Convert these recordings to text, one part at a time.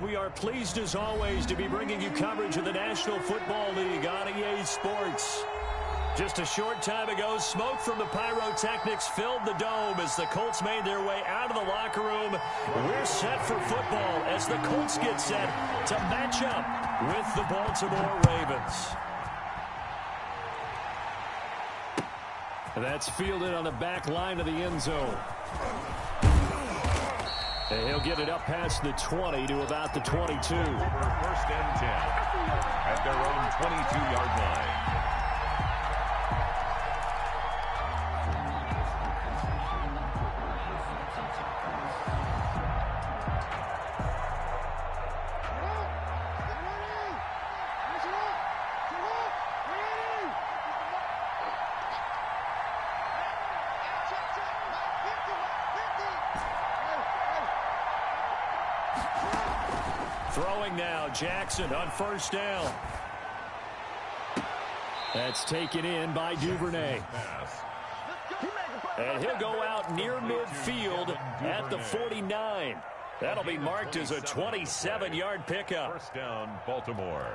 We are pleased as always to be bringing you coverage of the National Football League on EA Sports. Just a short time ago, smoke from the pyrotechnics filled the dome as the Colts made their way out of the locker room. We're set for football as the Colts get set to match up with the Baltimore Ravens. That's fielded on the back line of the end zone. And he'll get it up past the 20 to about the 22. First and 10 at their own 22-yard line. Throwing now, Jackson on first down. That's taken in by Duvernay. And he'll go out near midfield at the 49. That'll be marked as a 27-yard pickup. First down, Baltimore.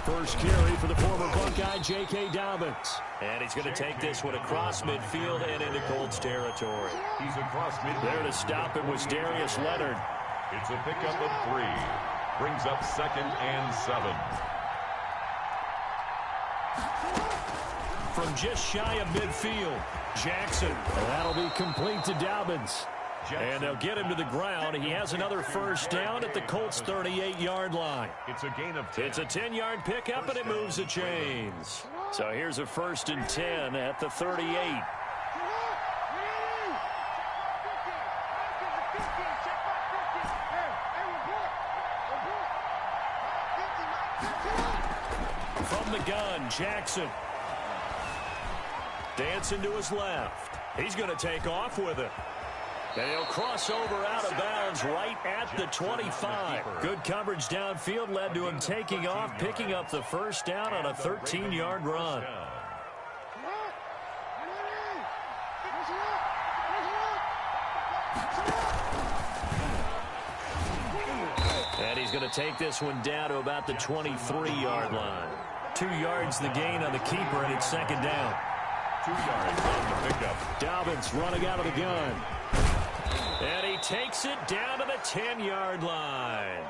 First carry for the former Buckeye, J.K. Dobbins. And he's going to take this one across midfield and into Colts territory. He's across midfield. There to stop him was Darius Leonard. It's a pickup of 3. Brings up 2nd and 7. From just shy of midfield, Jackson. And that'll be complete to Dobbins. And they'll get him to the ground. He has another first down at the Colts' 38-yard line. It's a gain of 10. It's a 10-yard pickup, and it moves the chains. So here's a 1st and 10 at the 38. From the gun, Jackson. Dancing to his left. He's going to take off with it. And he'll cross over out of bounds right at the 25. Good coverage downfield led to him taking off, picking up the first down on a 13-yard run. And he's going to take this one down to about the 23-yard line. 2 yards the gain on the keeper, and it's 2nd down. 2 yards on the pickup. Dobbins running out of the gun. And he takes it down to the 10-yard line.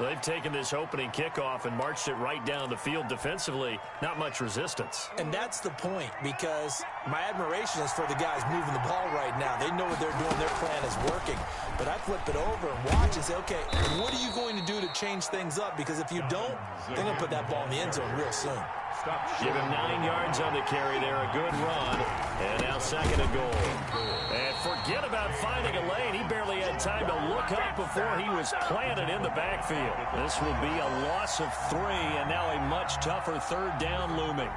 They've taken this opening kickoff and marched it right down the field defensively. Not much resistance. And that's the point, because my admiration is for the guys moving the ball right now. They know what they're doing. Their plan is working. But I flip it over and watch and say, okay, what are you going to do to change things up? Because if you don't, they're going to put that ball in the end zone real soon. Give him 9 yards on the carry there. A good run. And now 2nd and goal. And forget about finding a lane. He barely had time to look up before he was planted in the backfield. This will be a loss of 3, and now a much tougher 3rd down looming.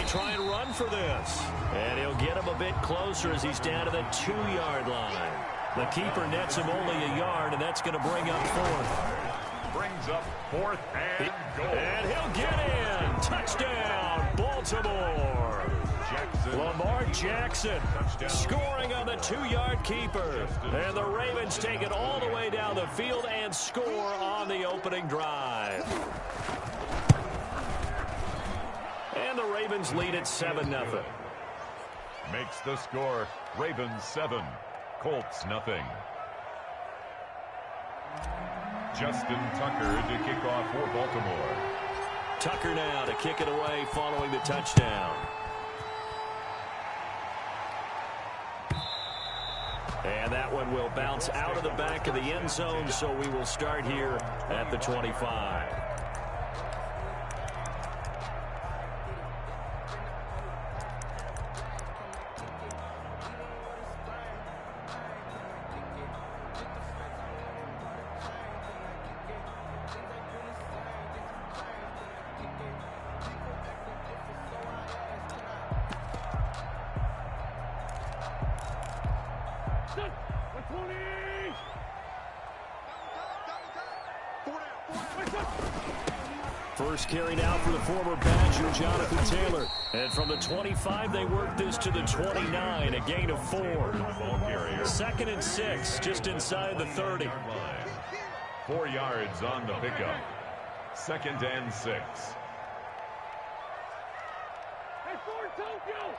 Try and run for this. And he'll get him a bit closer as he's down to the 2-yard line. The keeper nets him only a yard, and that's going to bring up 4th. Brings up 4th and goal. And he'll get in. Touchdown, Baltimore. Lamar Jackson scoring on the 2-yard keeper. And the Ravens take it all the way down the field and score on the opening drive. And the Ravens lead at 7-0. Makes the score Ravens 7, Colts nothing. Justin Tucker to kick off for Baltimore. Tucker now to kick it away following the touchdown. And that one will bounce out of the back of the end zone, so we will start here at the 25. First carry now for the former Badger, Jonathan Taylor. And from the 25, they work this to the 29, a gain of 4. 2nd and 6, just inside the 30. 4 yards on the pickup. 2nd and 6. Hey, Ford, Tokyo!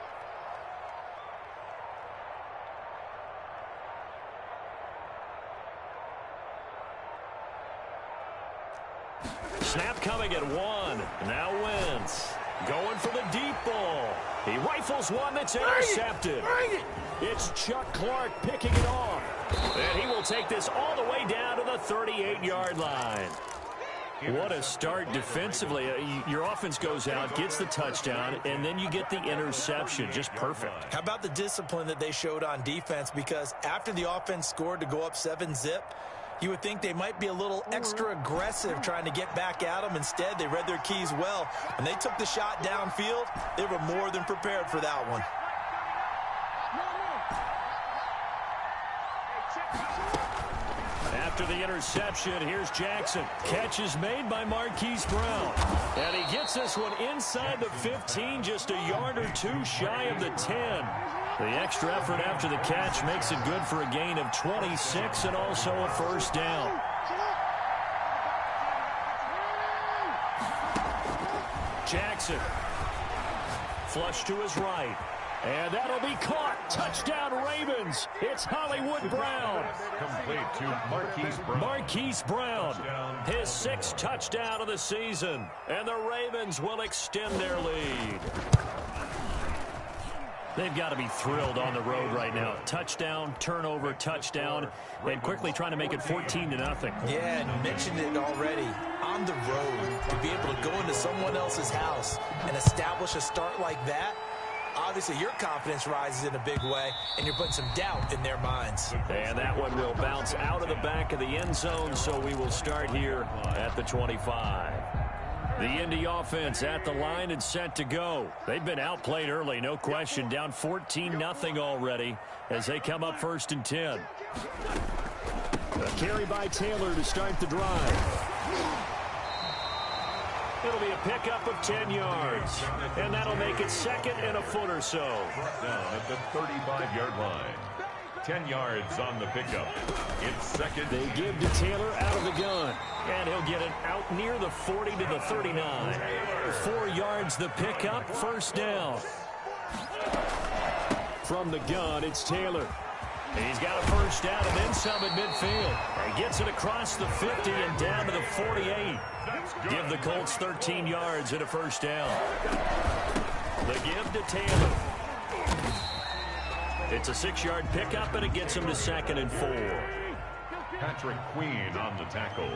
Snap coming at 1. Now Wentz going for the deep ball. He rifles one that's intercepted. It's Chuck Clark picking it off. And he will take this all the way down to the 38-yard line. What a start defensively. Your offense goes out, gets the touchdown, and then you get the interception. Just perfect. How about the discipline that they showed on defense? Because after the offense scored to go up 7-zip, you would think they might be a little extra aggressive trying to get back at them. Instead, they read their keys well. When they took the shot downfield, they were more than prepared for that one. After the interception, here's Jackson. Catch is made by Marquise Brown. And he gets this one inside the 15, just a yard or two shy of the 10. The extra effort after the catch makes it good for a gain of 26 and also a first down. Jackson. Flush to his right. And that'll be caught. Touchdown Ravens. It's Hollywood Brown. Complete to Marquise Brown. Marquise Brown. His 6th touchdown of the season. And the Ravens will extend their lead. They've got to be thrilled on the road right now. Touchdown, turnover, touchdown, and quickly trying to make it 14-0. Yeah, and you mentioned it already. On the road, to be able to go into someone else's house and establish a start like that, obviously your confidence rises in a big way, and you're putting some doubt in their minds. And that one will bounce out of the back of the end zone, so we will start here at the 25. The Indy offense at the line and set to go. They've been outplayed early, no question. Down 14-0 already as they come up 1st and 10. A carry by Taylor to start the drive. It'll be a pickup of 10 yards. And that'll make it 2nd and a foot or so. Down at the 35-yard line. 10 yards on the pickup. It's 2nd. They give to Taylor out of the gun. And he'll get it out near the 40 to the 39. 4 yards the pickup, first down. From the gun, it's Taylor. He's got a first down and then some at midfield. He gets it across the 50 and down to the 48. Give the Colts 13 yards and a first down. The give to Taylor. It's a 6-yard pickup, and it gets him to 2nd and 4. Patrick Queen on the tackle.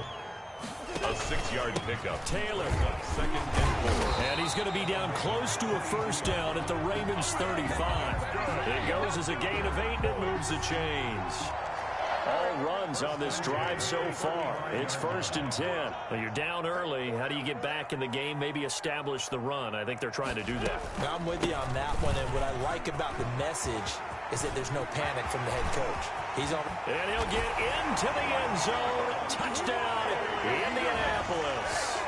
A 6-yard pickup. Taylor. 2nd and 4. And he's going to be down close to a first down at the Ravens 35. It goes as a gain of 8, and it moves the chains. All runs on this drive so far. It's 1st and 10. Well, you're down early. How do you get back in the game? Maybe establish the run. I think they're trying to do that. I'm with you on that one, and what I like about the message is that there's no panic from the head coach. He's on. And he'll get into the end zone. Touchdown, Indianapolis.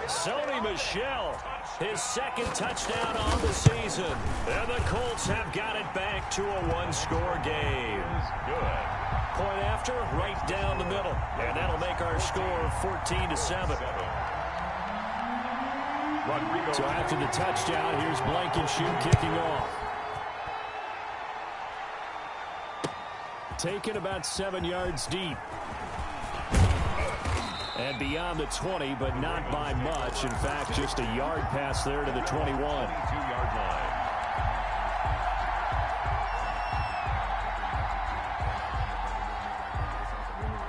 Sony Michel, his 2nd touchdown on the season. And the Colts have got it back to a 1-score game. Good. Point after, right down the middle. And that'll make our score 14-7. So after the touchdown, here's Blankenship kicking off. Taken about 7 yards deep. And beyond the 20, but not by much. In fact, just a yard pass there to the 21. 22-yard line.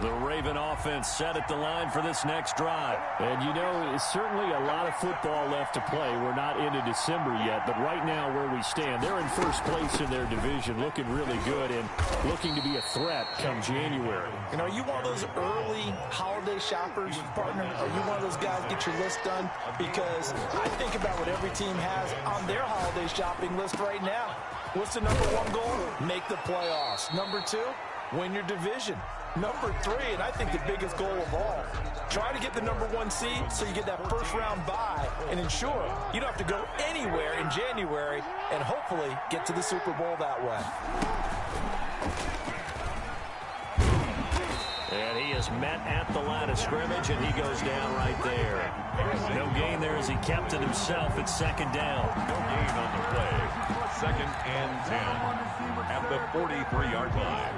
The Raven offense set at the line for this next drive. And, you know, it's certainly a lot of football left to play. We're not into December yet, but right now where we stand, they're in first place in their division, looking really good and looking to be a threat come January. You know, are you one of those early holiday shoppers, partner? Are you one of those guys get your list done? Because I think about what every team has on their holiday shopping list right now. What's the #1 goal? Make the playoffs. #2, win your division. #3, and I think the biggest goal of all, Try to get the #1 seed so you get that first-round bye and ensure you don't have to go anywhere in January and hopefully get to the Super Bowl that way. And he is met at the line of scrimmage, and he goes down right there. No gain there as he kept it himself at second down. No gain on the play. 2nd and 10 at the 43-yard line.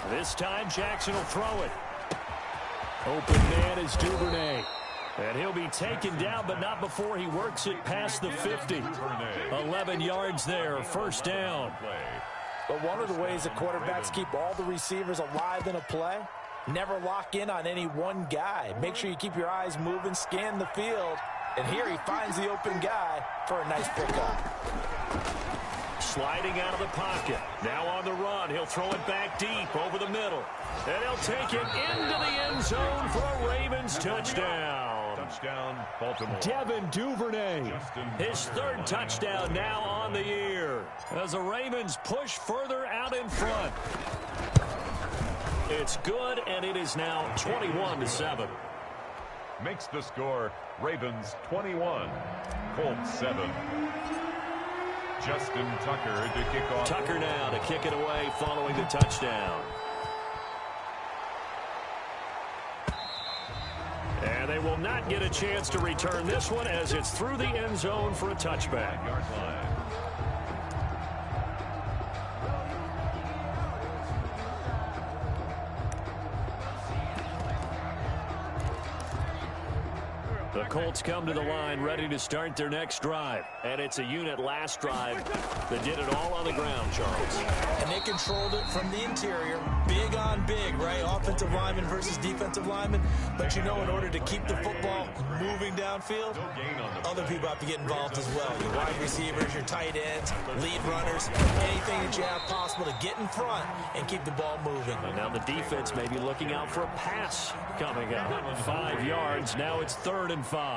This time, Jackson will throw it. Open man is Duvernay. And he'll be taken down, but not before he works it past the 50. 11 yards there, first down. But one of the ways that quarterbacks keep all the receivers alive in a play, never lock in on any one guy. Make sure you keep your eyes moving, scan the field. And here he finds the open guy for a nice pickup. Sliding out of the pocket. Now on the run. He'll throw it back deep over the middle. And he'll take it into the end zone for a Ravens touchdown. Touchdown, Baltimore. Devin Duvernay. His 3rd touchdown now on the year. As the Ravens push further out in front. It's good, and it is now 21-7. Makes the score Ravens 21, Colts 7. Justin Tucker to kick off. Tucker now to kick it away following the touchdown. And they will not get a chance to return this one as it's through the end zone for a touchback. Yard line. The Colts come to the line ready to start their next drive. And it's a unit last drive that did it all on the ground, Charles. And they controlled it from the interior. Big on big, right? Offensive lineman versus defensive lineman. But you know, in order to keep the football moving downfield, other people have to get involved as well. Your wide receivers, your tight ends, lead runners, anything that you have possible to get in front and keep the ball moving. And now the defense may be looking out for a pass coming up. 5 yards. Now it's 3rd and 5.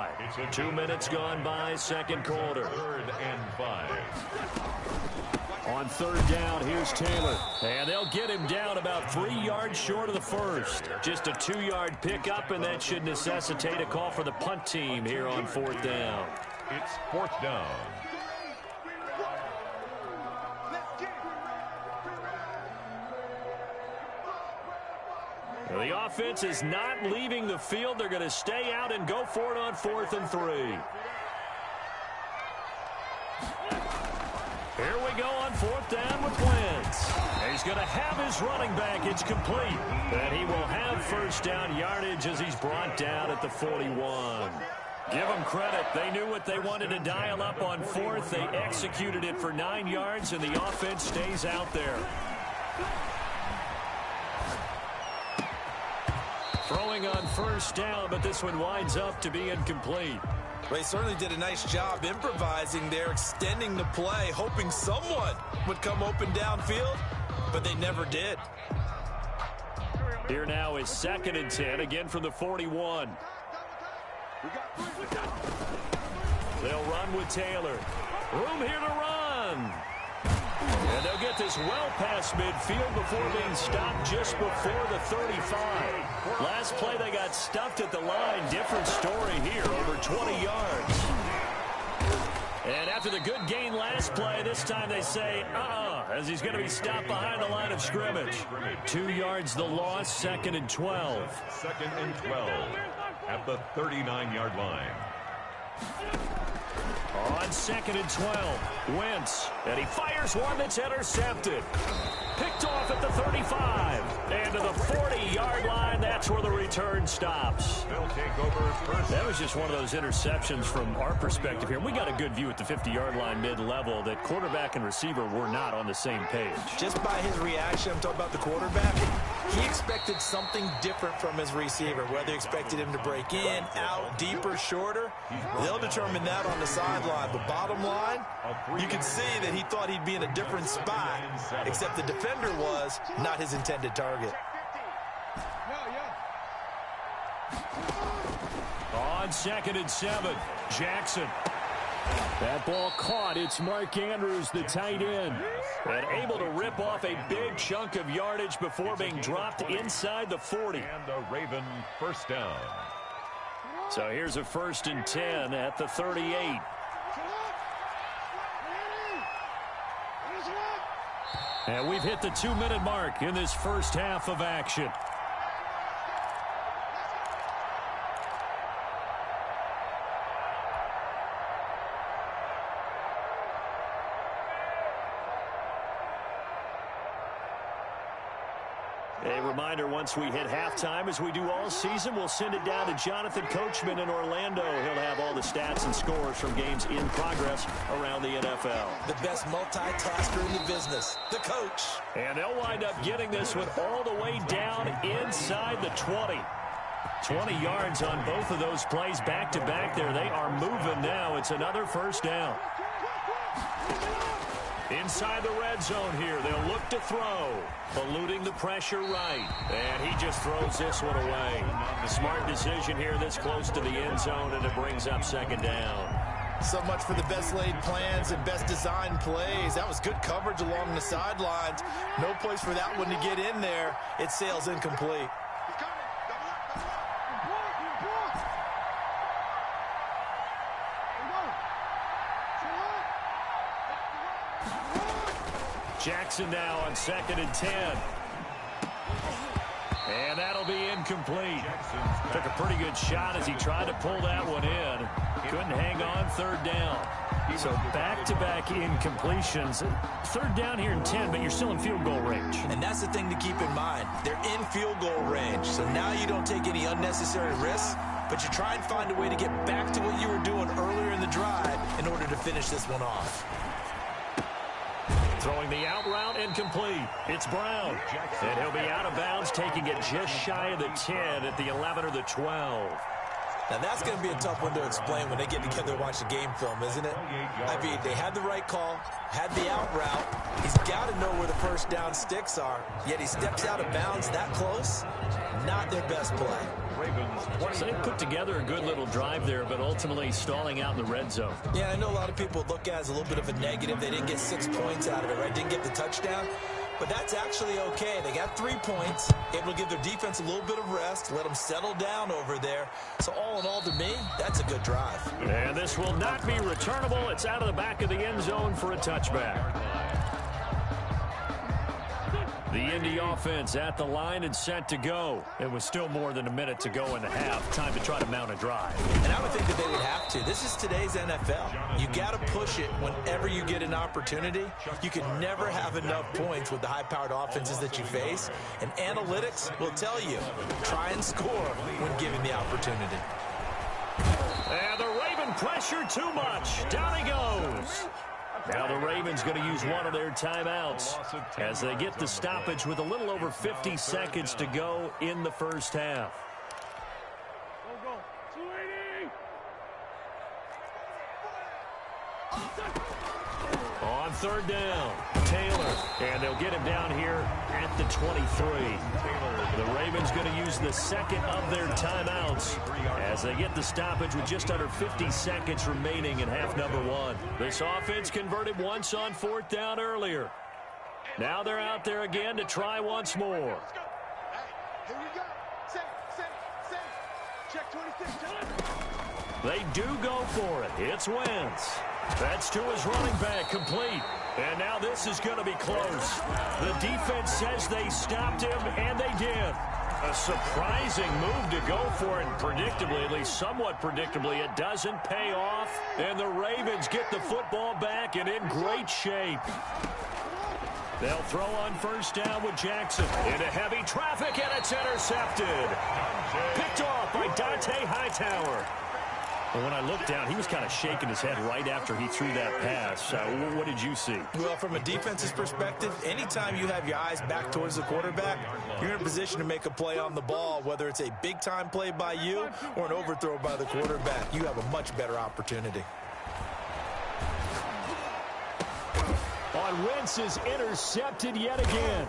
2 minutes gone by, second quarter. 3rd and 5. On 3rd down, here's Taylor. And they'll get him down about 3 yards short of the first. Just a 2-yard pickup, and that should necessitate a call for the punt team here on 4th down. It's 4th down. The offense is not leaving the field. They're going to stay out and go for it on 4th and 3. Here we go on 4th down with Wentz. He's going to have his running back. It's complete. And he will have first down yardage as he's brought down at the 41. Give them credit. They knew what they wanted to dial up on 4th. They executed it for 9 yards, and the offense stays out there. Throwing on first down, but this one winds up to be incomplete. They certainly did a nice job improvising there, extending the play, hoping someone would come open downfield, but they never did. Here now is 2nd and 10, again from the 41. They'll run with Taylor. Room here to run. And they'll get this well past midfield before being stopped just before the 35. Last play they got stuffed at the line. Different story here, over 20 yards. And after the good gain last play, this time they say, as he's going to be stopped behind the line of scrimmage. 2 yards the loss, 2nd and 12. 2nd and 12 at the 39-yard line. On 2nd and 12, Wentz, and he fires one that's intercepted. Picked off at the 35, and to the 40-yard line, that's where the return stops. They'll take over first. That was just one of those interceptions from our perspective here. We got a good view at the 50-yard line mid-level that quarterback and receiver were not on the same page. Just by his reaction, I'm talking about the quarterback, he expected something different from his receiver, whether he expected him to break in, out, deeper, shorter. They'll determine that on the sideline. But bottom line, you can see that he thought he'd be in a different spot, except the defender was not his intended target. On 2nd and 7, Jackson. That ball caught. It's Mark Andrews, the tight end. And able to rip off a big chunk of yardage before being dropped inside the 40. And a Raven first down. So here's a 1st and 10 at the 38. And we've hit the 2-minute mark in this first half of action. A reminder, once we hit halftime, as we do all season, we'll send it down to Jonathan Coachman in Orlando. He'll have all the stats and scores from games in progress around the NFL. The best multitasker in the business, the coach. And they'll wind up getting this one all the way down inside the 20. 20 yards on both of those plays back-to-back there. They are moving now. It's another first down. Inside the red zone here, they'll look to throw. Eluding the pressure right. And he just throws this one away. A smart decision here this close to the end zone, and it brings up 2nd down. So much for the best laid plans and best designed plays. That was good coverage along the sidelines. No place for that one to get in there. It sails incomplete. Jackson now on 2nd and 10. And that'll be incomplete. Took a pretty good shot as he tried to pull that one in. Couldn't hang on 3rd down. So back-to-back incompletions. 3rd down here in 10, but you're still in field goal range. And that's the thing to keep in mind. They're in field goal range. So now you don't take any unnecessary risks, but you try and find a way to get back to what you were doing earlier in the drive in order to finish this one off. Throwing the out route incomplete. It's Brown. And he'll be out of bounds, taking it just shy of the 10 at the 11 or the 12. Now, that's going to be a tough one to explain when they get together and watch the game film, isn't it? I mean, they had the right call, had the out route. He's got to know where the first down sticks are, yet he steps out of bounds that close. Not their best play. So they put together a good little drive there, but ultimately stalling out in the red zone. Yeah, I know a lot of people look at it as a little bit of a negative. They didn't get 6 points out of it, right? Didn't get the touchdown. But that's actually okay. They got 3 points, able to give their defense a little bit of rest, let them settle down over there. So all in all, to me, that's a good drive. And this will not be returnable. It's out of the back of the end zone for a touchback. The Indy offense at the line and set to go. It was still more than a minute to go in the half. Time to try to mount a drive. And I would think that they would have to. This is today's NFL. You got to push it whenever you get an opportunity. You can never have enough points with the high-powered offenses that you face. And analytics will tell you, try and score when given the opportunity. And the Raven pressure too much. Down he goes. Now the Ravens going to use one of their timeouts as they get the stoppage with a little over 50 seconds to go in the first half. Go. 280. On 3rd down, Taylor, and they'll get him down here at the 23. The Ravens going to use the second of their timeouts as they get the stoppage with just under 50 seconds remaining in half number 1. This offense converted once on 4th down earlier. Now they're out there again to try once more. Here we go. Set. Check 26. They do go for it. It's Wentz. That's to his running back, complete. And now this is going to be close. The defense says they stopped him, and they did. A surprising move to go for it, and predictably, at least somewhat predictably, it doesn't pay off. And the Ravens get the football back and in great shape. They'll throw on 1st down with Jackson. Into heavy traffic, and it's intercepted. Picked off by Dante Hightower. But when I looked down, he was kind of shaking his head right after he threw that pass. What did you see? Well, from a defense's perspective, anytime you have your eyes back towards the quarterback, you're in a position to make a play on the ball, whether it's a big-time play by you or an overthrow by the quarterback. You have a much better opportunity. On Wentz is intercepted yet again.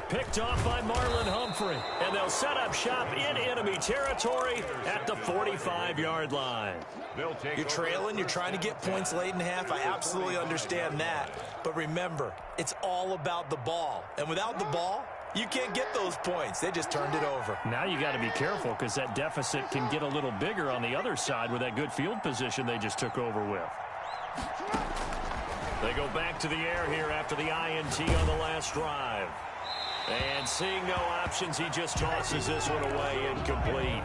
Picked off by Marlon Humphrey. And they'll set up shop in enemy territory at the 45-yard line. You're trailing. You're trying to get points late in the half. I absolutely understand that. But remember, it's all about the ball. And without the ball, you can't get those points. They just turned it over. Now you got to be careful because that deficit can get a little bigger on the other side with that good field position they just took over with. They go back to the air here after the INT on the last drive. And seeing no options, he just tosses this one away, incomplete.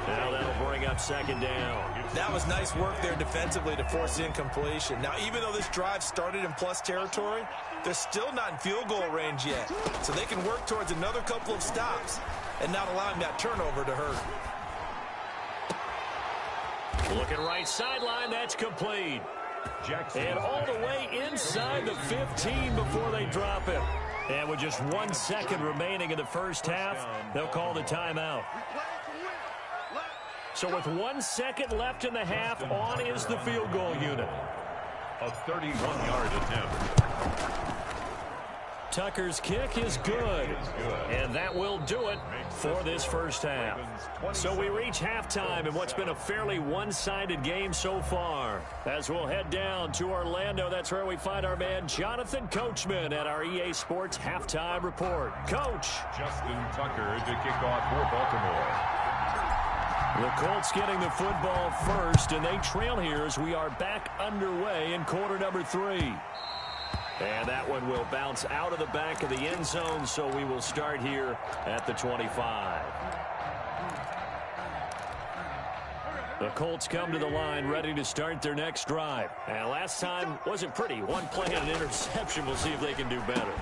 Now that'll bring up second down. That was nice work there defensively to force incompletion. Now, even though this drive started in plus territory, they're still not in field goal range yet. So they can work towards another couple of stops and not allowing that turnover to hurt. Looking right sideline, that's complete. And all the way inside the 15 before they drop it. And with just 1 second remaining in the first half, they'll call the timeout. So with 1 second left in the half, on is the field goal unit. A 31-yard attempt. Tucker's kick is good. And that will do it for this first half. So we reach halftime in what's been a fairly one-sided game so far. As we'll head down to Orlando, that's where we find our man Jonathan Coachman at our EA Sports Halftime Report. Coach. Justin Tucker to kick off for Baltimore. The Colts getting the football first, and they trail here as we are back underway in quarter number 3. And that one will bounce out of the back of the end zone, so we will start here at the 25. The Colts come to the line ready to start their next drive. And last time wasn't pretty. One play and an interception. We'll see if they can do better.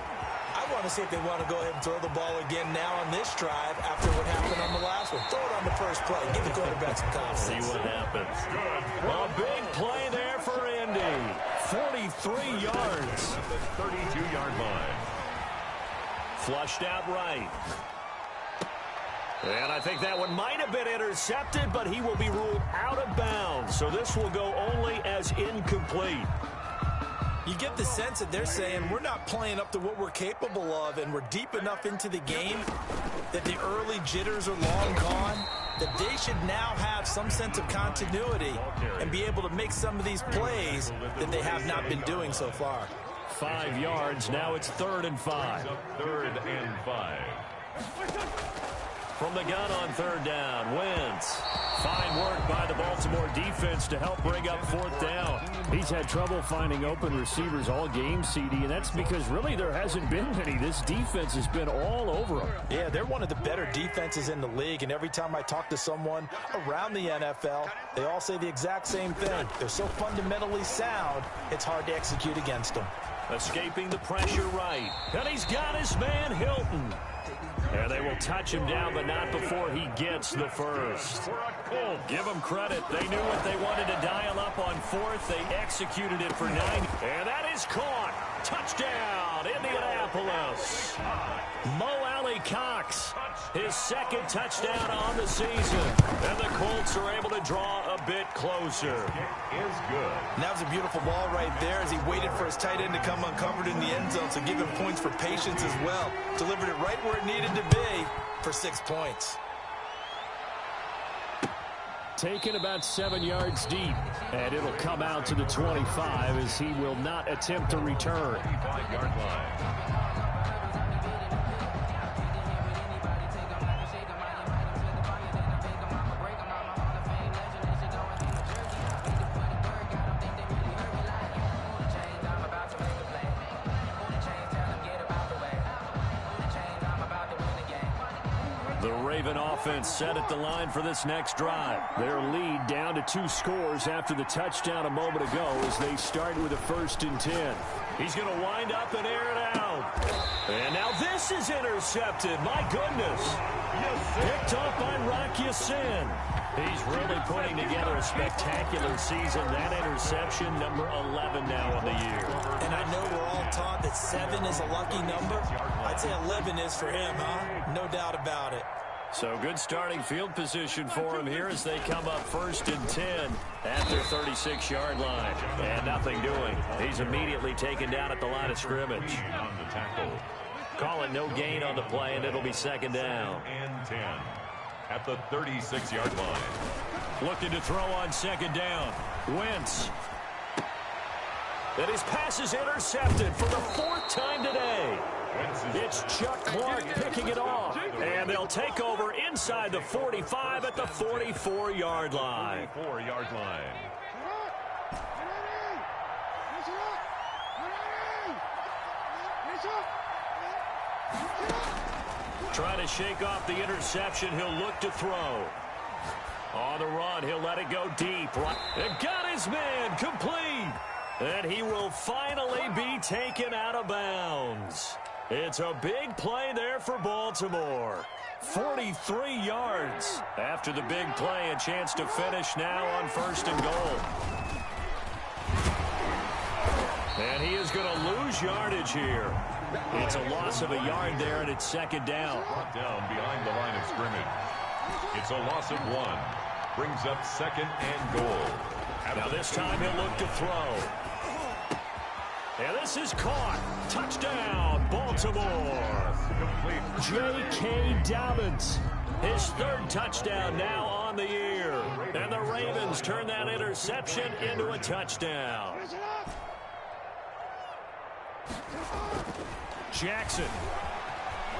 I want to see if they want to go ahead and throw the ball again now on this drive after what happened on the last one. Throw it on the first play. Give the quarterback some confidence. See what happens. A big play there for Indy. 43 yards. 32-yard line. Flushed out right. And I think that one might have been intercepted, but he will be ruled out of bounds. So this will go only as incomplete. You get the sense that they're saying we're not playing up to what we're capable of, and we're deep enough into the game that the early jitters are long gone, that they should now have some sense of continuity and be able to make some of these plays that they have not been doing so far. 5 yards. Now it's 3rd and 5. 3rd and 5. From the gun on 3rd down, Wentz. Fine work by the Baltimore defense to help bring up 4th down. He's had trouble finding open receivers all game, CD, and that's because really there hasn't been many. This defense has been all over them. Yeah, they're one of the better defenses in the league, and every time I talk to someone around the NFL, they all say the exact same thing. They're so fundamentally sound, it's hard to execute against them. Escaping the pressure right. And he's got his man Hilton. And they will touch him down, but not before he gets the first. Give them credit. They knew what they wanted to dial up on 4th. They executed it for 9. And that is caught. Touchdown, Indianapolis. Mo Alley-Cox, his 2nd touchdown on the season. And the Colts are able to draw a bit closer. It is good. And that was a beautiful ball right there as he waited for his tight end to come uncovered in the end zone, so give him points for patience as well. Delivered it right where it needed to be for 6 points. Taken about 7 yards deep, and it'll come out to the 25 as he will not attempt to return. 25-yard line. The Raven offense set at the line for this next drive. Their lead down to 2 scores after the touchdown a moment ago as they start with a 1st and 10. He's going to wind up and air it out. And now this is intercepted. My goodness. Picked off by Rock Ya-Sin. He's really putting together a spectacular season. That interception, number 11 now on the year. And I know we're all taught that 7 is a lucky number. I'd say 11 is for him, huh? No doubt about it. So good starting field position for him here as they come up 1st and 10 at their 36-yard line. And nothing doing. He's immediately taken down at the line of scrimmage. On the tackle. Call it no gain on the play, and it'll be second down. And 10 at the 36-yard line. Looking to throw on second down. Wentz. And his pass is intercepted for the 4th time today. It's Chuck Clark picking it off. And they'll take over inside the 45 at the 44-yard line. 44-yard line. Trying to shake off the interception. He'll look to throw. On the run, he'll let it go deep. And got his man complete. And he will finally be taken out of bounds. It's a big play there for Baltimore. 43 yards. After the big play, a chance to finish now on 1st and goal. And he is going to lose yardage here. It's a loss of a yard there, and it's second down. Brought down behind the line of scrimmage. It's a loss of 1. Brings up 2nd and goal. Now this time he'll look to throw. And this is caught. Touchdown, Baltimore. J.K. Dobbins. His 3rd touchdown now on the year. And the Ravens turn that interception into a touchdown. Jackson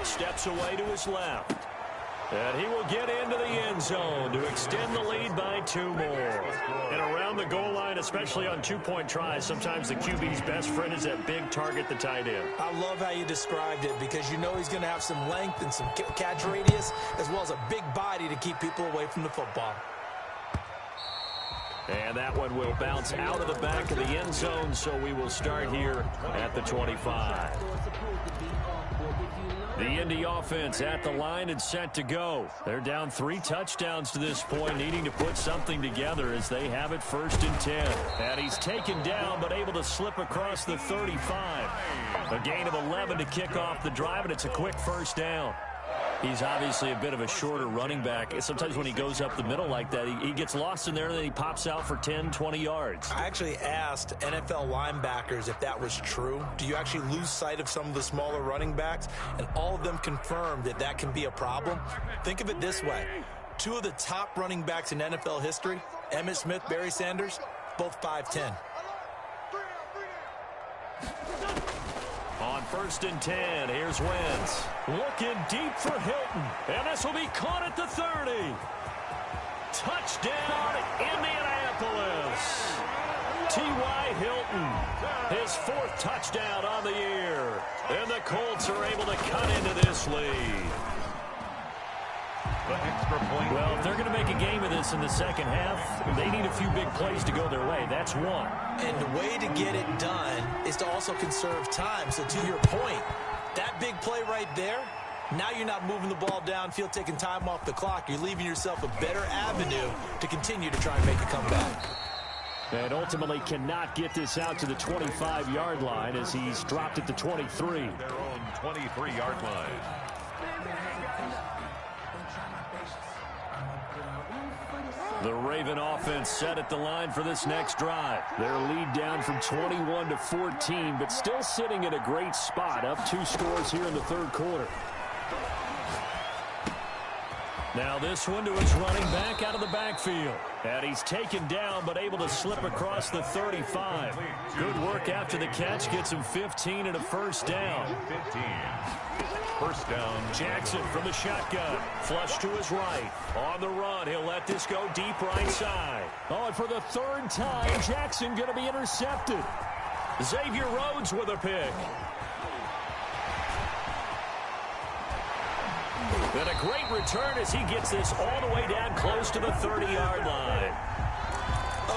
steps away to his left. And he will get into the end zone to extend the lead by 2 more. And around the goal line, especially on 2-point tries, sometimes the QB's best friend is that big target, the tight end. I love how you described it because you know he's going to have some length and some catch radius as well as a big body to keep people away from the football. And that one will bounce out of the back of the end zone, so we will start here at the 25. The Indy offense at the line and set to go. They're down 3 touchdowns to this point, needing to put something together as they have it 1st and 10. And he's taken down, but able to slip across the 35. A gain of 11 to kick off the drive, and it's a quick 1st down. He's obviously a bit of a shorter running back. Sometimes when he goes up the middle like that, he gets lost in there and then he pops out for 10, 20 yards. I actually asked NFL linebackers if that was true. Do you actually lose sight of some of the smaller running backs? And all of them confirmed that that can be a problem. Think of it this way. 2 of the top running backs in NFL history, Emmitt Smith, Barry Sanders, both 5'10". On 1st and 10, here's Wentz. Looking deep for Hilton. And this will be caught at the 30. Touchdown, Indianapolis. T.Y. Hilton, his 4th touchdown on the year. And the Colts are able to cut into this lead. The extra point. Well, if they're going to make a game of this in the second half, they need a few big plays to go their way. That's one. And the way to get it done is to also conserve time. So to your point, that big play right there, now you're not moving the ball downfield, taking time off the clock. You're leaving yourself a better avenue to continue to try and make a comeback. And ultimately cannot get this out to the 25-yard line as he's dropped at the 23. Their own 23-yard line. The Raven offense set at the line for this next drive. Their lead down from 21 to 14, but still sitting at a great spot, up 2 scores here in the 3rd quarter. Now this one to his running back out of the backfield. And he's taken down, but able to slip across the 35. Good work after the catch. Gets him 15 and a 1st down. 15. 1st down. Jackson from the shotgun. Flush to his right. On the run, he'll let this go deep right side. Oh, and for the 3rd time, Jackson going to be intercepted. Xavier Rhodes with a pick. And a great return as he gets this all the way down close to the 30-yard line.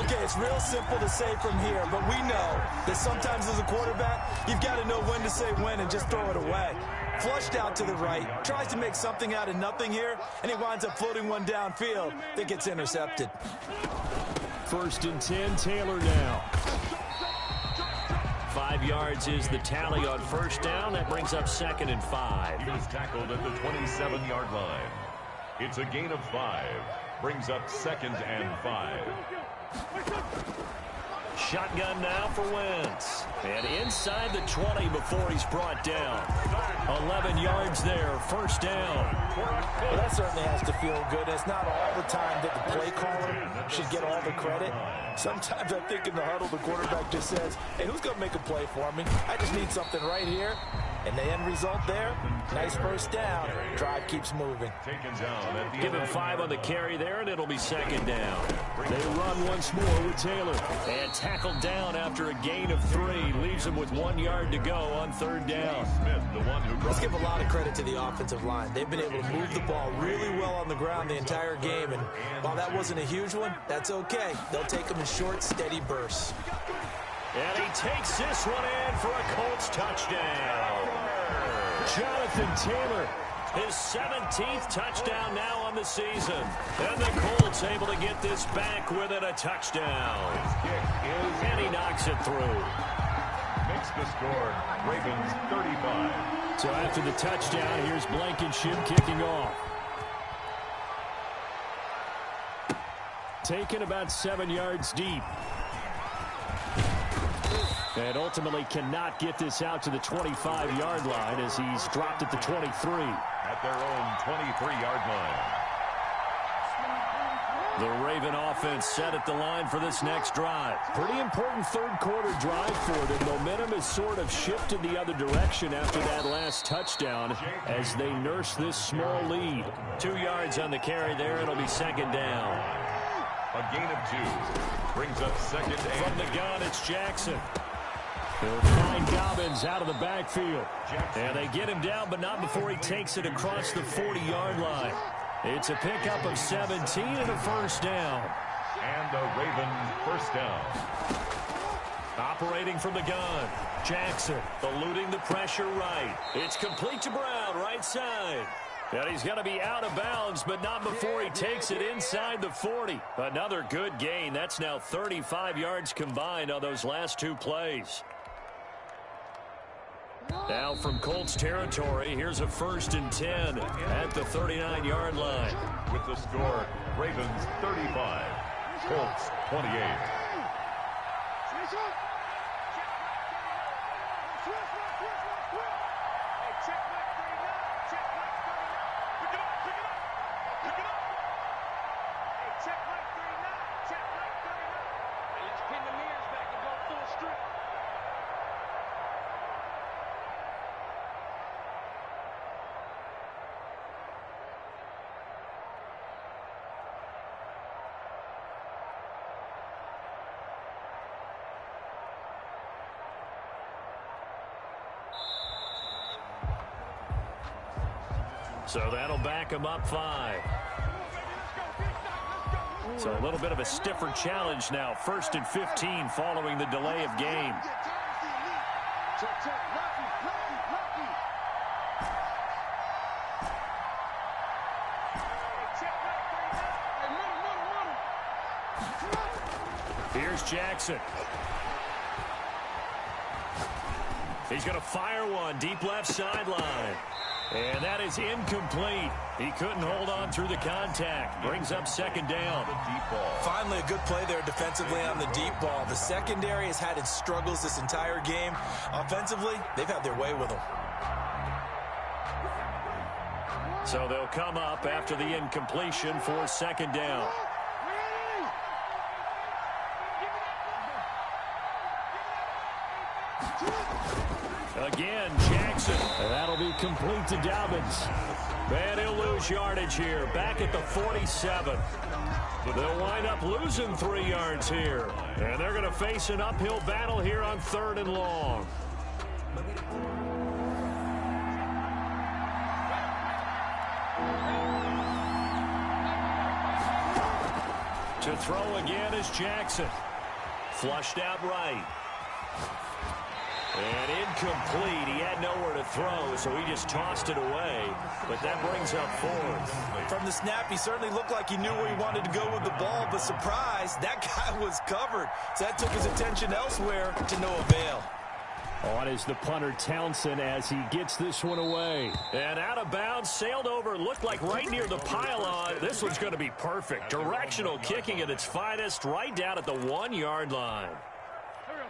Okay, it's real simple to say from here, but we know that sometimes as a quarterback, you've got to know when to say when and just throw it away. Flushed out to the right, tries to make something out of nothing here, and he winds up floating one downfield that gets intercepted. 1st and 10, Taylor now. 5 yards is the tally on 1st down. That brings up 2nd and 5. He was tackled at the 27-yard line. It's a gain of 5. Brings up 2nd and 5. Shotgun now for Wentz. And inside the 20 before he's brought down. 11 yards there, first down. Well, that certainly has to feel good. It's not all the time that the play caller should get all the credit. Sometimes I think in the huddle, the quarterback just says, hey, who's going to make a play for me? I just need something right here. And the end result there, nice first down. Drive keeps moving. Give him 5 on the carry there, and it'll be second down. They run once more with Taylor. And tackled down after a gain of 3. Leaves him with 1 yard to go on third down. Let's give a lot of credit to the offensive line. They've been able to move the ball really well on the ground the entire game. And while that wasn't a huge one, that's okay. They'll take them in short, steady bursts. And he takes this one in for a Colts touchdown. Jonathan Taylor, his 17th touchdown now on the season. And the Colts able to get this back within a touchdown. And he knocks it through. Makes the score, Ravens 35. So after the touchdown, here's Blankenship kicking off. Taken about 7 yards deep. And ultimately cannot get this out to the 25-yard line as he's dropped at the 23. At their own 23-yard line. The Raven offense set at the line for this next drive. Pretty important third-quarter drive for them. Momentum has sort of shifted the other direction after that last touchdown as they nurse this small lead. 2 yards on the carry there. It'll be second down. A gain of 2. Brings up second and From the gun, it's Jackson. He'll find Dobbins out of the backfield. And they get him down, but not before he takes it across the 40-yard line. It's a pickup of 17 and a first down. And a Raven first down. Operating from the gun, Jackson eluding the pressure right. It's complete to Brown, right side. And he's going to be out of bounds, but not before he takes it inside the 40. Another good gain. That's now 35 yards combined on those last 2 plays. Now from Colts territory, here's a 1st and 10 at the 39-yard line. With the score, Ravens 35, Colts 28. So that'll back him up 5. So a little bit of a stiffer challenge now. 1st and 15 following the delay of game. Here's Jackson. He's going to fire one deep left sideline. And that is incomplete. He couldn't hold on through the contact. Brings up second down. Finally, a good play there defensively on the deep ball. The secondary has had its struggles this entire game. Offensively, they've had their way with them. So they'll come up after the incompletion for second down. Again, Jackson. And that'll be complete to Dobbins. And he'll lose yardage here. Back at the 47. They'll wind up losing 3 yards here. And they're going to face an uphill battle here on 3rd and long. To throw again is Jackson. Flushed out right. And incomplete. He had nowhere to throw, so he just tossed it away. But that brings up 4th. From the snap, he certainly looked like he knew where he wanted to go with the ball, but surprise, that guy was covered. So that took his attention elsewhere to no avail. On is the punter Townsend as he gets this one away. And out of bounds, sailed over, looked like right near the pylon. This one's going to be perfect. Directional kicking at its finest, right down at the 1-yard line.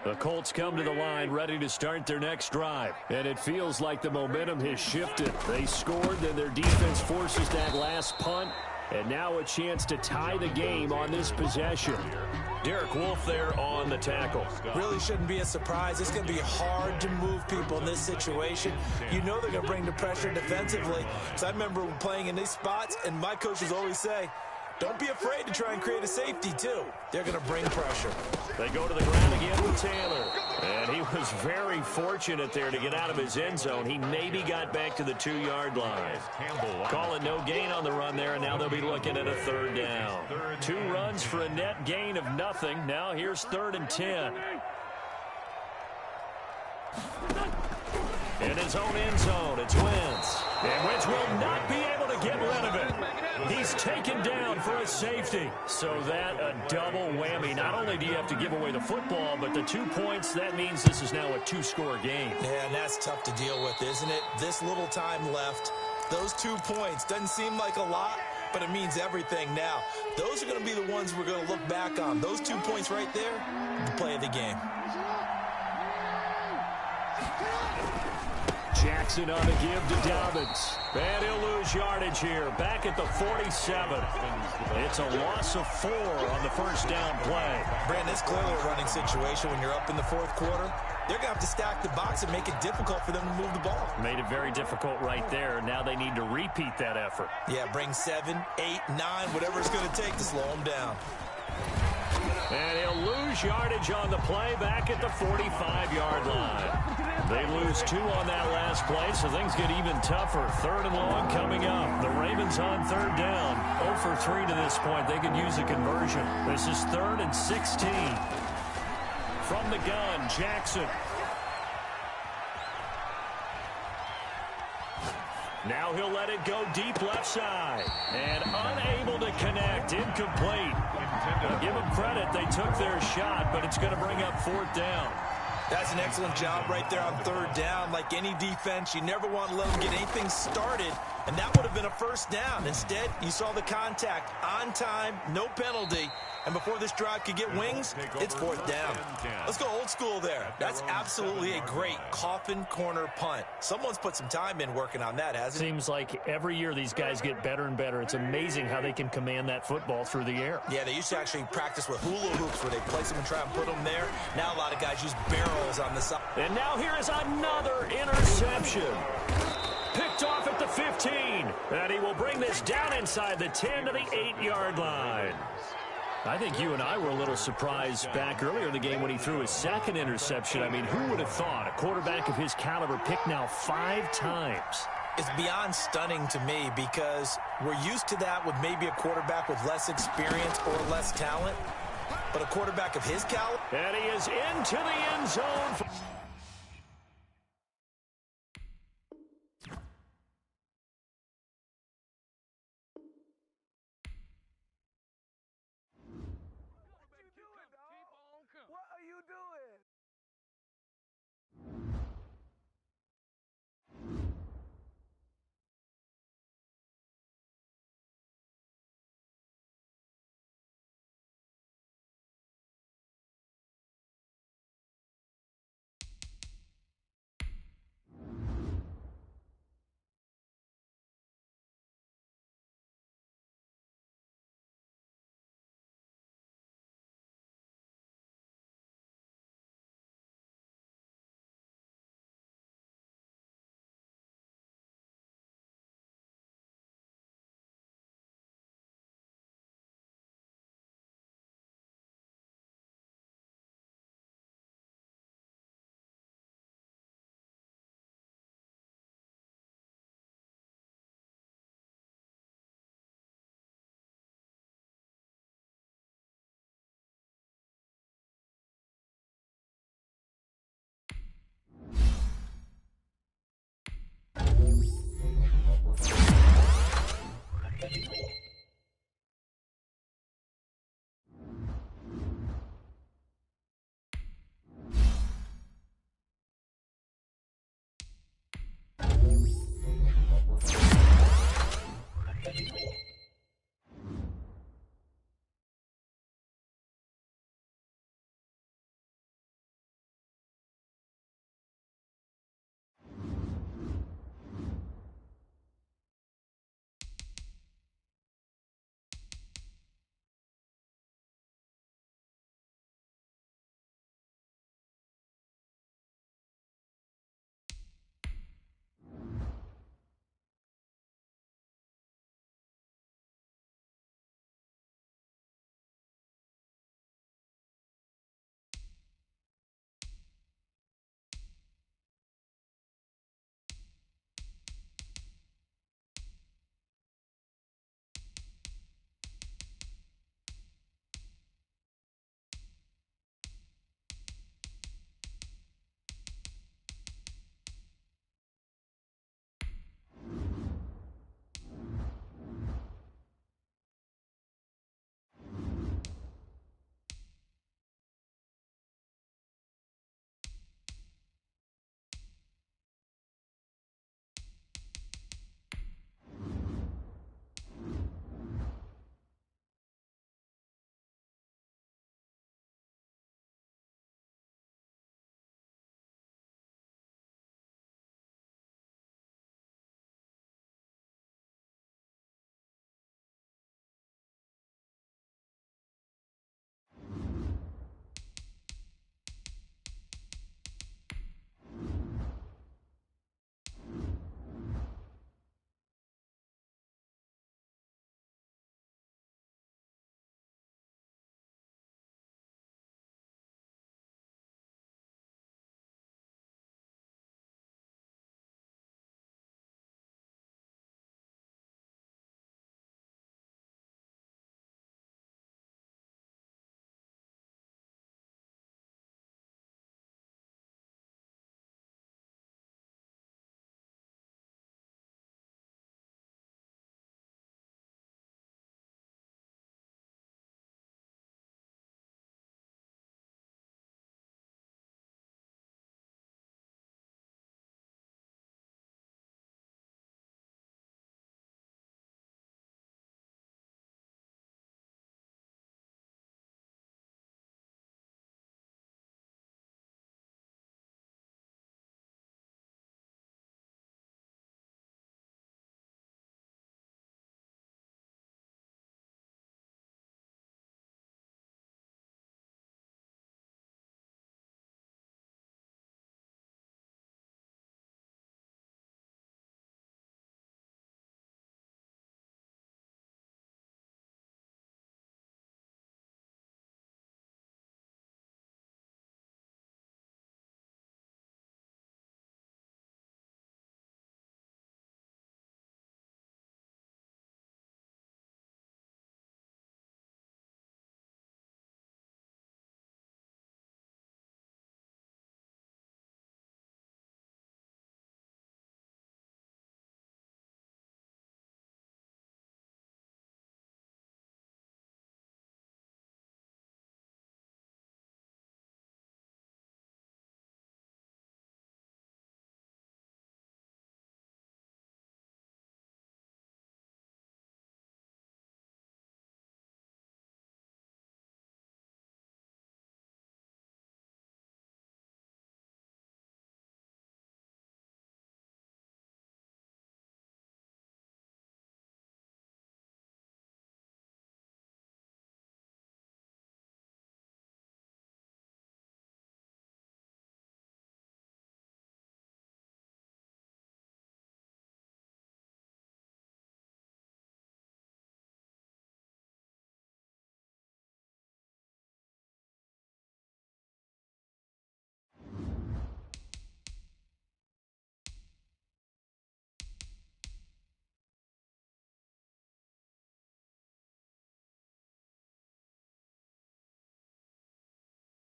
The Colts come to the line ready to start their next drive. And it feels like the momentum has shifted. They scored, then their defense forces that last punt. And now a chance to tie the game on this possession. Derek Wolfe there on the tackle. Really shouldn't be a surprise. It's going to be hard to move people in this situation. You know they're going to bring the pressure defensively. So I remember playing in these spots, and my coaches always say, don't be afraid to try and create a safety, too. They're going to bring pressure. They go to the ground again with Taylor. And he was very fortunate there to get out of his end zone. He maybe got back to the 2-yard line. Call it no gain on the run there, and now they'll be looking at a 3rd down. 2 runs for a net gain of nothing. Now here's 3rd and 10. In his own end zone, it's Wentz. And Wentz will not be able to get rid of it. He's taken down for a safety. So that a double whammy. Not only do you have to give away the football, but the 2 points, that means this is now a 2-score game. Yeah, and that's tough to deal with, isn't it? This little time left. Those 2 points doesn't seem like a lot, but it means everything now. Those are going to be the ones we're going to look back on. Those 2 points right there, the play of the game. Jackson on the give to Dobbins. And he'll lose yardage here. Back at the 47. It's a loss of 4 on the 1st down play. Brandon, it's clearly a running situation when you're up in the 4th quarter. They're going to have to stack the box and make it difficult for them to move the ball. Made it very difficult right there. Now they need to repeat that effort. Yeah, bring 7, 8, 9, whatever it's going to take to slow them down. And he'll lose yardage on the play back at the 45-yard line. They lose 2 on that last play, so things get even tougher. 3rd and long coming up. The Ravens on 3rd down. 0 for 3 to this point. They could use a conversion. This is 3rd and 16. From the gun, Jackson. Now he'll let it go deep left side. And unable to connect. Incomplete. Well, give them credit. They took their shot, but it's going to bring up 4th down. That's an excellent job right there on 3rd down. Like any defense, you never want to let them get anything started, and that would have been a 1st down. Instead, you saw the contact on time, no penalty, and before this drive could get wings, it's 4th down. Let's go old school there. That's absolutely a great coffin corner punt. Someone's put some time in working on that, hasn't it? Seems like every year these guys get better and better. It's amazing how they can command that football through the air. Yeah, they used to actually practice with hula hoops where they place them and try and put them there. Now a lot of guys use barrels on the side. And now here is another interception. Picked off at the 15. And he will bring this down inside the 10 to the 8-yard line. I think you and I were a little surprised back earlier in the game when he threw his 2nd interception. I mean, who would have thought a quarterback of his caliber picked now 5 times? It's beyond stunning to me because we're used to that with maybe a quarterback with less experience or less talent. But a quarterback of his caliber. And he is into the end zone.